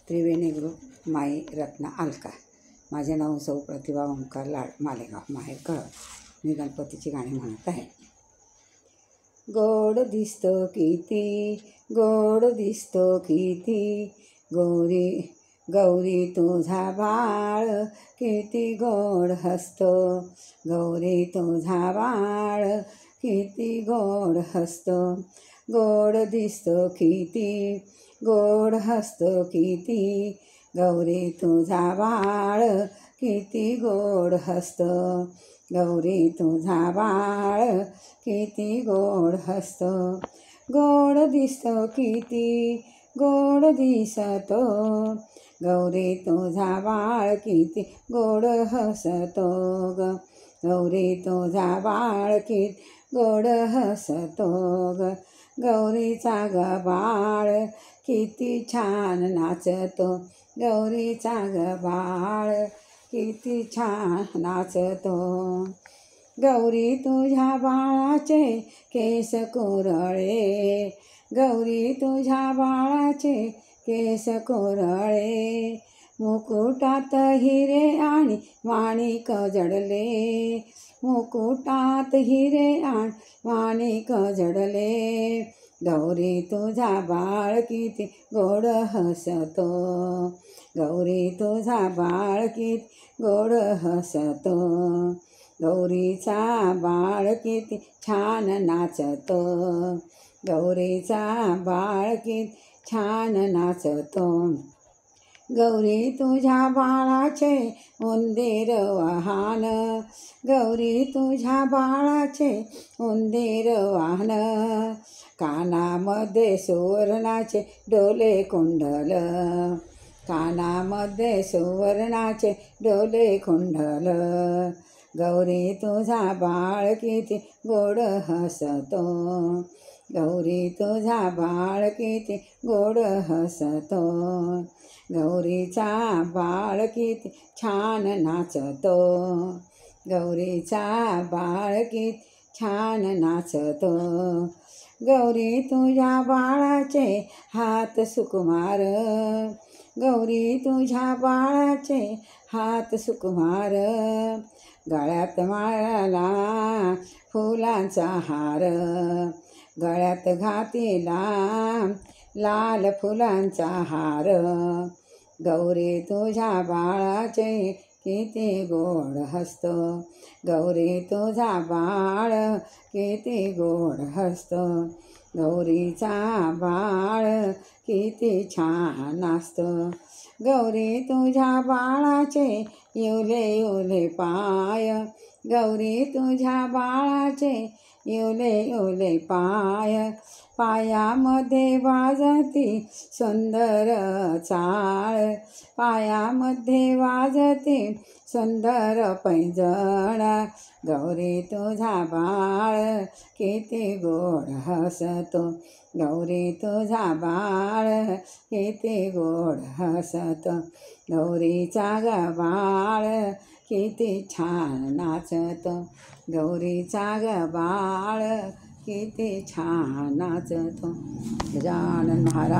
त्रिवेणी group माई रत्ना अलका। माझे नाव सौ प्रतिभा ओंकार लाड, मालेगाव माहेर कळव। मी गणपतीची गाणी म्हणत आहे। गोड दिसतो किती, गोड दिसतो किती, गौरी गौरी तुझा बाळ किती गोड हसतो, गौरी तुझा बाळ किती गोड हसतो। गोड दिसतो किती, गोड हसतो किती, गौरी तुझा बाळ किती गोड हसतो, गौरी तुझा बाळ किती गोड हसतो। गोड दिसतो किती, गोड दिसतो, गौरी तुझा बाळ किती गोड हसतो, गौरी तुझा बाळ किती गोड हसतो। गौरीचा ग बाळ किती छान नाचतो, गौरीचा ग बाळ किती छान नाचतो। गौरी तुझ्या बाळाचे केस कुरळे, गौरी तुझ्या बाळाचे केस कुरळे, मुकुटात हिरे आणि माणिक जडले, मुकुटात हिरे आणि माणिक जडले, गौरी तुझा बाळ किती गोड हसतो, गौरी तुझा बाळ किती गोड हसतो। गौरीचा बाळ किती छान नाचतो, गौरीचा बाळ किती छान नाचतो। गौरी तुझ्या बाळाचे उंदीर वाहन, गौरी तुझ्या बाळाचे उंदीर वाहन, कानामध्ये सुवर्णाचे डोले कुंडल, कानामध्ये सुवर्णाचे डोले कुंडल, गौरी तुझा बाळ किती गोड हसतो, गौरी तुझा बाळ किती गोड हसतो। गौरीचा बाळ किती छान नाचतो, गौरीचा बाळ किती छान नाचतो। गौरी तुझ्या बाळाचे हात सुकुमार, गौरी तुझ्या बाळाचे हात सुकुमार, गळ्यात माळला फुलांचा हार, गळ्यात घातीला लाल फुलांचा हार, गौरी तुझ्या बाळाचे किती गोड हसतो, गौरी तुझा बाळ किती गोड हसतो। गौरीचा बाळ किती छान नाचतो, गौरी तुझ्या बाळाचे इवले इवले पाय, गौरी तुझ्या बाळाचे इवले इवले पाय, पायामध्ये वाजती सुंदर चाळ, पायामध्ये वाजती सुंदर पैंजण, गौरी तुझा बाळ किती गोड हसतो, गौरी तुझा बाळ किती गोड हसतो। गौरीचा ग बाळ किती छान नाचतो, गौरीचा ग बाळ किती छान नाचतो। गजानन महाराज